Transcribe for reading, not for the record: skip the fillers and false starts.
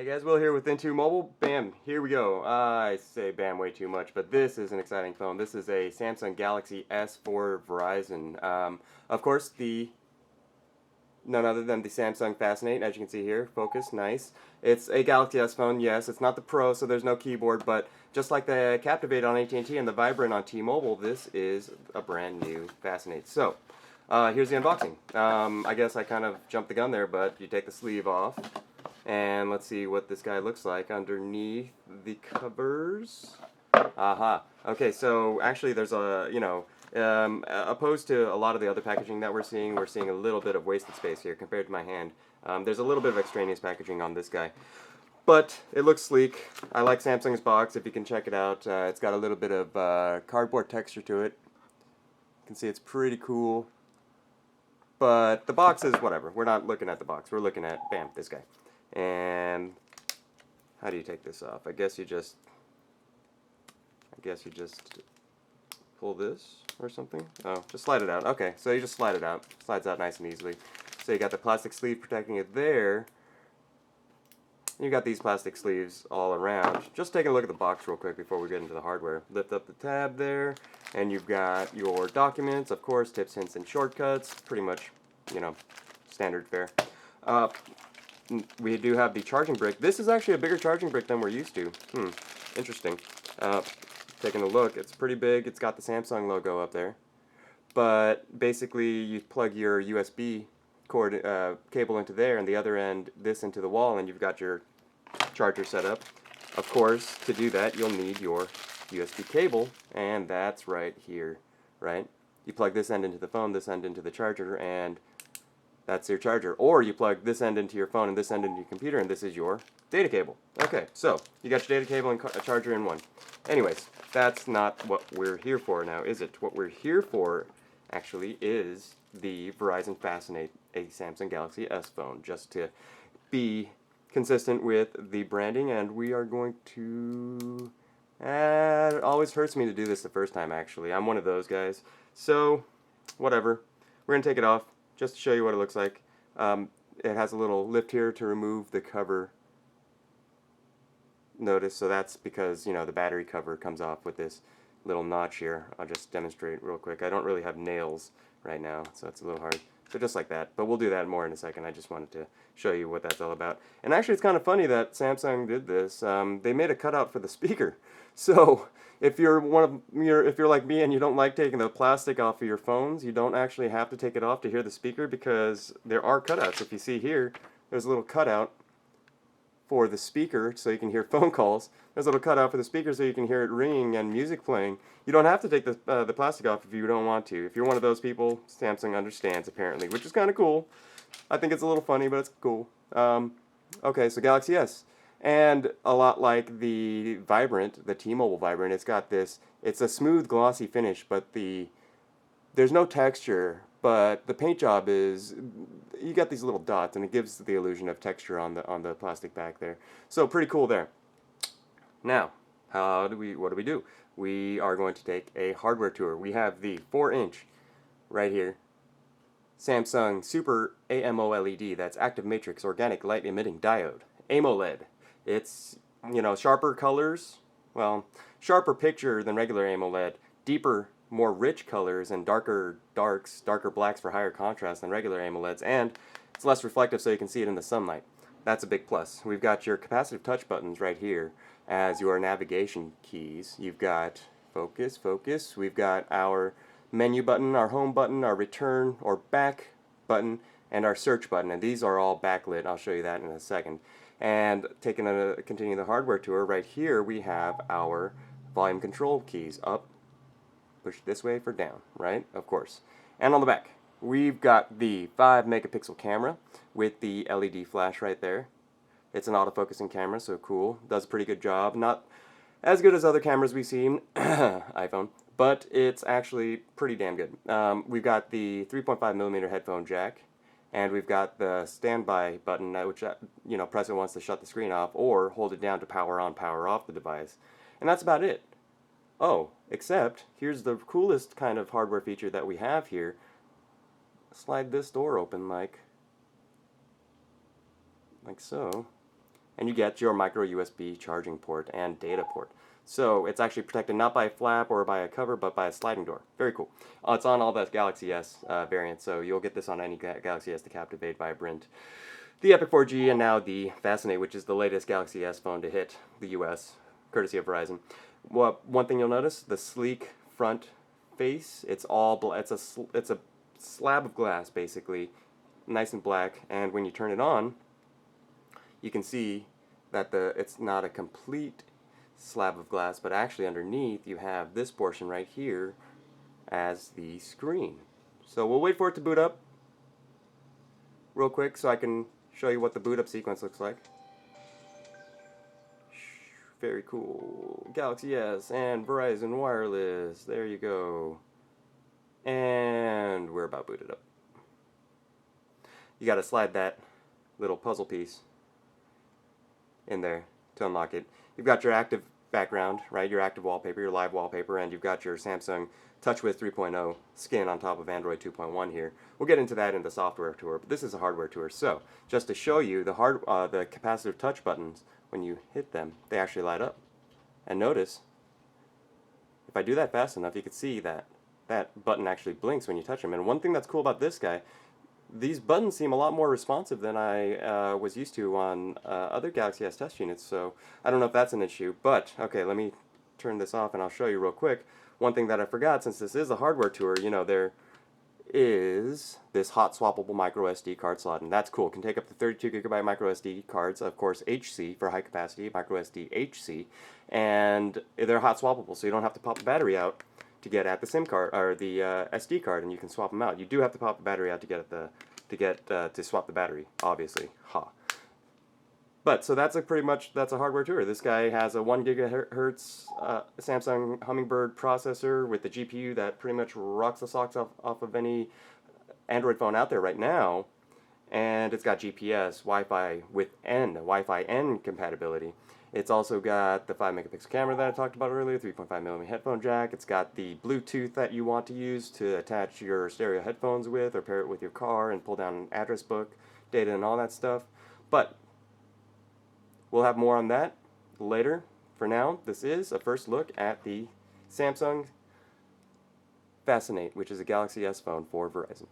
Hey guys, Will here with Into Mobile. Bam, here we go. I say bam way too much, but this is an exciting phone. This is a Samsung Galaxy S for Verizon. Of course, none other than the Samsung Fascinate, as you can see here. Focus, nice. It's a Galaxy S phone, yes. It's not the Pro, so there's no keyboard, but just like the Captivate on AT&T and the Vibrant on T-Mobile, this is a brand new Fascinate. So, here's the unboxing. I guess I kind of jumped the gun there, but you take the sleeve off. And let's see what this guy looks like underneath the covers. Aha. Okay, so actually there's opposed to a lot of the other packaging that we're seeing a little bit of wasted space here compared to my hand. There's a little bit of extraneous packaging on this guy. But it looks sleek. I like Samsung's box, if you can check it out. It's got a little bit of cardboard texture to it. You can see it's pretty cool. But the box is whatever. We're not looking at the box. We're looking at, bam, this guy. And how do you take this off? I guess you just pull this or something. Oh, just slide it out. Okay, so you just slide it out. Slides out nice and easily. So you got the plastic sleeve protecting it there. You got these plastic sleeves all around. Just taking a look at the box real quick before we get into the hardware. Lift up the tab there, and you've got your documents, of course, tips, hints, and shortcuts. Pretty much, standard fare. We do have the charging brick. This is actually a bigger charging brick than we're used to. Interesting. Taking a look, it's pretty big. It's got the Samsung logo up there. But basically, you plug your USB cord cable into there, and the other end, this into the wall, and you've got your charger set up. Of course, to do that, you'll need your USB cable, and that's right here, right? You plug this end into the phone, this end into the charger, and that's your charger. Or you plug this end into your phone and this end into your computer, and this is your data cable. Okay, so you got your data cable and a charger in one. Anyways, that's not what we're here for now, is it? What we're here for, actually, is the Verizon Fascinate, a Samsung Galaxy S phone, just to be consistent with the branding, and we are going to... it always hurts me to do this the first time, actually. I'm one of those guys. So, whatever. We're going to take it off, just to show you what it looks like. It has a little lift here to remove the cover. Notice, so that's because, the battery cover comes off with this little notch here. I'll just demonstrate real quick. I don't really have nails right now, so it's a little hard. So just like that, but we'll do that more in a second. I just wanted to show you what that's all about. And actually, it's kind of funny that Samsung did this. They made a cutout for the speaker. So if you're if you're like me and you don't like taking the plastic off of your phones, you don't actually have to take it off to hear the speaker, because there are cutouts. If you see here, there's a little cutout for the speaker so you can hear phone calls. There's a little cutout for the speaker so you can hear it ringing and music playing. You don't have to take the plastic off if you don't want to. If you're one of those people, Samsung understands apparently, which is kind of cool. I think it's a little funny, but it's cool. Okay, so Galaxy S. And a lot like the Vibrant, the T-Mobile Vibrant, it's a smooth glossy finish, but there's no texture, but the paint job is, you got these little dots, and it gives the illusion of texture on the plastic back there. So pretty cool there. Now, what do we do? We are going to take a hardware tour. We have the 4-inch right here Samsung Super AMOLED, that's active matrix organic light emitting diode. AMOLED. It's, sharper colors, well, sharper picture than regular AMOLED, deeper, more rich colors, and darker darks, darker blacks for higher contrast than regular AMOLEDs, and it's less reflective so you can see it in the sunlight. That's a big plus. We've got your capacitive touch buttons right here as your navigation keys. You've got focus, focus. We've got our menu button, our home button, our return or back button, and our search button, and these are all backlit. I'll show you that in a second. And continuing the hardware tour, right here we have our volume control keys. Up, push this way for down, right? Of course. And on the back, we've got the 5-megapixel camera with the LED flash right there. It's an autofocusing camera, so cool. Does a pretty good job. Not as good as other cameras we've seen, iPhone, but it's actually pretty damn good. We've got the 3.5mm headphone jack, and we've got the standby button, which, press it once to shut the screen off, or hold it down to power on, power off the device. And that's about it. Oh, except, here's the coolest kind of hardware feature that we have here. Slide this door open like so. and you get your micro USB charging port and data port. So it's actually protected not by a flap or by a cover, but by a sliding door. Very cool. It's on all the Galaxy S variants, so you'll get this on any Galaxy S to Captivate by Brint. The Epic 4G, and now the Fascinate, which is the latest Galaxy S phone to hit the US, courtesy of Verizon. Well, one thing you'll notice, the sleek front face, it's a slab of glass, basically, nice and black, and when you turn it on, you can see that it's not a complete slab of glass, but actually underneath you have this portion right here as the screen. So we'll wait for it to boot up real quick so I can show you what the boot up sequence looks like. Very cool. Galaxy S and Verizon Wireless. There you go. And we're about booted up. You got to slide that little puzzle piece in there to unlock it. You've got your active background, right? Your active wallpaper, your live wallpaper, and you've got your Samsung TouchWiz 3.0 skin on top of Android 2.1 here. We'll get into that in the software tour, but this is a hardware tour. So, just to show you the capacitive touch buttons, when you hit them, they actually light up. And notice, if I do that fast enough, you can see that that button actually blinks when you touch them. And one thing that's cool about this guy, these buttons seem a lot more responsive than I was used to on other Galaxy S test units, so I don't know if that's an issue. But, okay, let me turn this off and I'll show you real quick. One thing that I forgot, since this is a hardware tour, you know, there is this hot swappable micro SD card slot, and that's cool. It can take up to 32 gigabyte micro SD cards, of course HC for high capacity, micro SD HC, and they're hot swappable, so you don't have to pop the battery out to get at the SIM card or the SD card, and you can swap them out. You do have to pop the battery out to get to swap the battery, obviously. But so that's that's a hardware tour. This guy has a 1 gigahertz Samsung Hummingbird processor with the GPU that pretty much rocks the socks off of any Android phone out there right now, and it's got GPS, Wi-Fi N compatibility. It's also got the 5 megapixel camera that I talked about earlier, 3.5mm headphone jack. It's got the Bluetooth that you want to use to attach your stereo headphones with or pair it with your car and pull down an address book, data and all that stuff. But we'll have more on that later. For now, this is a first look at the Samsung Fascinate, which is a Galaxy S phone for Verizon.